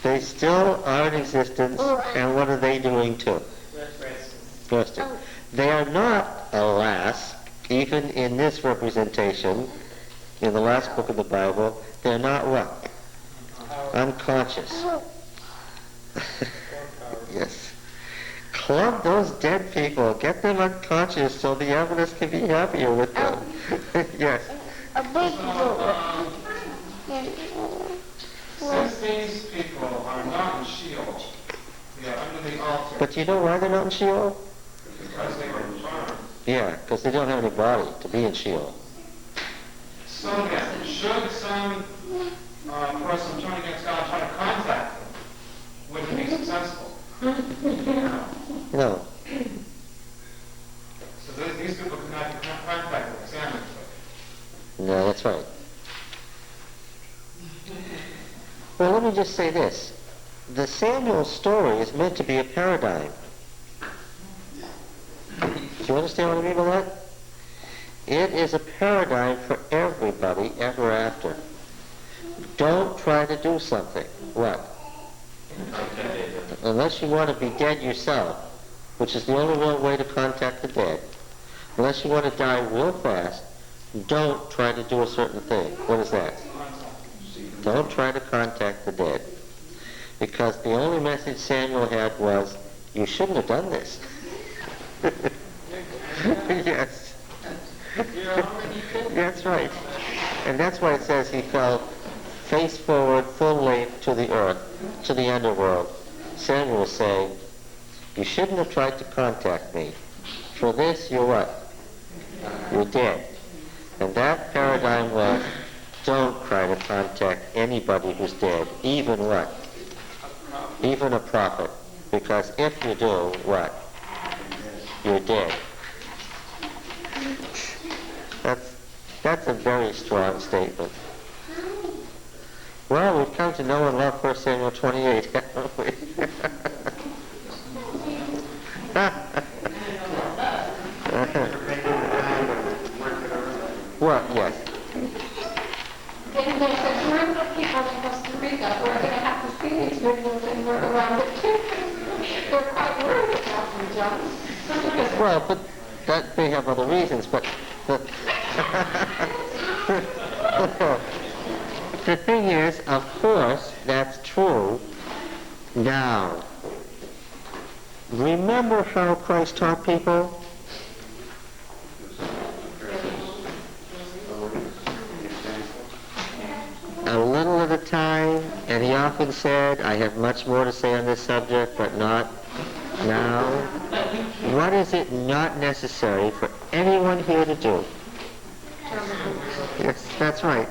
they still are in existence, and what are they doing too? Resting. They are not, alas, even in this representation, in the last book of the Bible, they're not what? Unconscious. Yes. Club those dead people, get them unconscious so the evidence can be happier with them. Yes. A big book. Since these people are not in Sheol, they are under the altar But you know why they're not in Sheol? because they were burned. Yeah, because they don't have any body to be in Sheol. So then, should some person turn against God try to contact them, would he be successful? No. So these people could not be contacted, examined. No, that's right. Well, let me just say this. The Samuel story is meant to be a paradigm. Do you understand what I mean by that? It is a paradigm for everybody ever after. Don't try to do something. What? Unless you want to be dead yourself, which is the only real way to contact the dead. Unless you want to die real fast, don't try to do a certain thing. What is that? Don't try to contact the dead. Because the only message Samuel had was, you shouldn't have done this. Yes. That's right. And that's why it says he fell face forward, full length to the earth, to the underworld. Samuel was saying, you shouldn't have tried to contact me. For this, you're what? You're dead. And that paradigm was, don't try to contact anybody who's dead, even what? Even a prophet. Because if you do, what? You're dead. That's a very strong statement. Well, we've come to know and love 1 Samuel 28, haven't we? What? Yes. Then there's a group of people in Costa Rica who are going to have to see these videos and work around it too. They're quite worried about them, John. Well, but that may have other reasons, but the thing is, of course, that's true. Now, remember how Christ taught people? A little at a time, and he often said, I have much more to say on this subject, but not now. What is it not necessary for anyone here to do? Yes, that's right.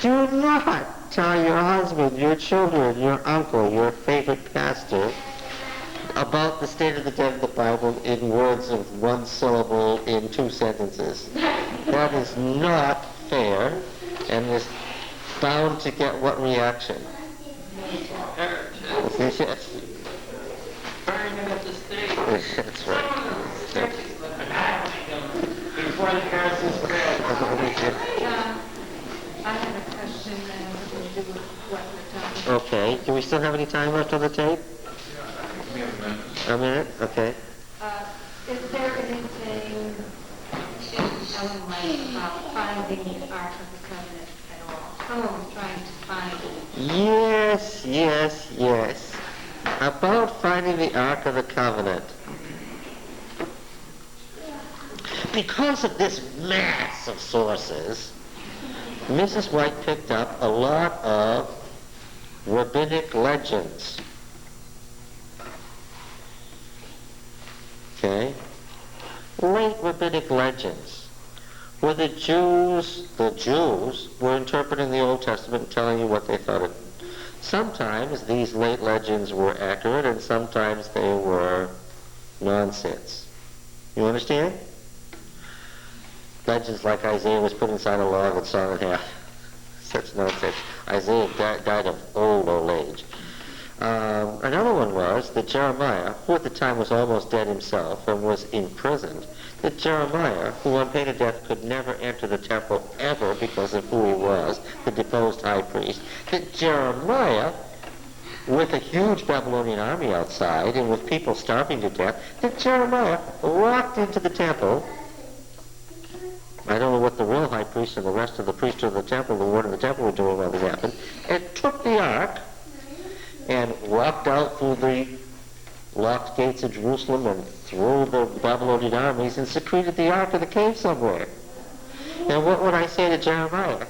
Do not tell your husband, your children, your uncle, your favorite pastor about the state of the dead of the Bible in words of one syllable in 2 sentences. That is not fair, and is bound to get what reaction? Yes. Burn him at the stake. That's right. Before the curse is spread. I have a question that has to do with what we're talking about. Okay. Do we still have any time left on the tape? A minute? Okay. Is there anything in Ellen White about finding the Ark of the Covenant at all? Someone was trying to find it. Yes, yes, yes. About finding the Ark of the Covenant. Because of this mass of sources, Mrs. White picked up a lot of rabbinic legends. Okay? Late rabbinic legends, where the Jews were interpreting the Old Testament and telling you what they thought it. Sometimes these late legends were accurate, and sometimes they were nonsense. You understand? Legends like Isaiah was put inside a log and sawn in half. Such nonsense. Isaiah died of old age. Another one was that Jeremiah, who at the time was almost dead himself and was imprisoned, that Jeremiah, who on pain of death could never enter the temple ever because of who he was, the deposed high priest, that Jeremiah, with a huge Babylonian army outside and with people starving to death, that Jeremiah walked into the temple. I don't know what the real high priest and the rest of the priesthood of the temple, the ward of the temple, were doing while this happened, and took the ark and walked out through the locked gates of Jerusalem and through the Babylonian armies and secreted the ark in the cave somewhere. And what would I say to Jeremiah?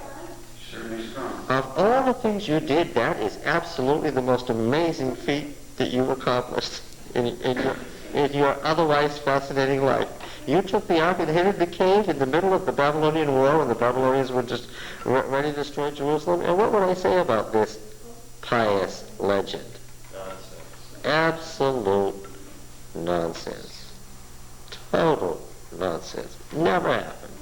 certainly strong. Of all the things you did, that is absolutely the most amazing feat that you accomplished in your otherwise fascinating life. You took the ark and hid it in the cave in the middle of the Babylonian War when the Babylonians were just ready to destroy Jerusalem. And what would I say about this pious legend? Nonsense. Absolute nonsense. Total nonsense. Never happened.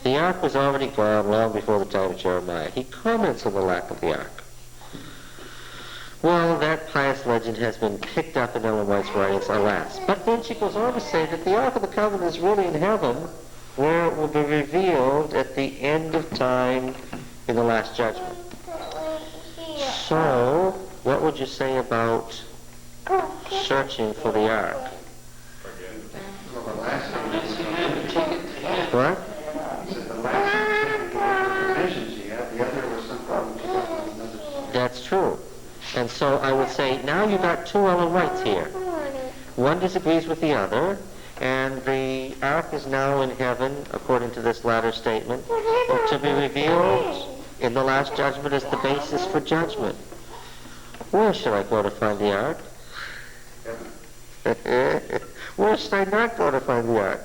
The ark was already gone long before the time of Jeremiah. He comments on the lack of the ark. Well, that pious legend has been picked up in Ellen White's writings, alas. But then she goes on to say that the Ark of the Covenant is really in heaven, where it will be revealed at the end of time in the Last Judgment. So, what would you say about searching for the Ark? Well, the last thing What? he said the last thing the provisions he had, the other was some problems he got with another. That's true. And so I would say, now you've got two Ellen Whites here. One disagrees with the other, and the ark is now in heaven, according to this latter statement, to be revealed in the Last Judgment as the basis for judgment. Where should I go to find the ark? Where should I not go to find the ark?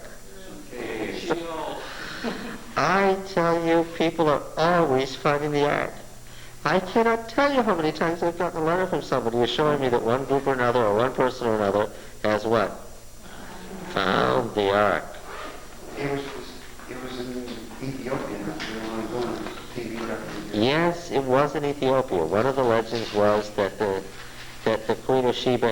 I tell you, people are always finding the ark. I cannot tell you how many times I've gotten a letter from somebody assuring me that one group or another, or one person or another, has what? Found the ark. It was in Ethiopia not very long ago. On TV record. Yes, it was in Ethiopia. One of the legends was that the Queen of Sheba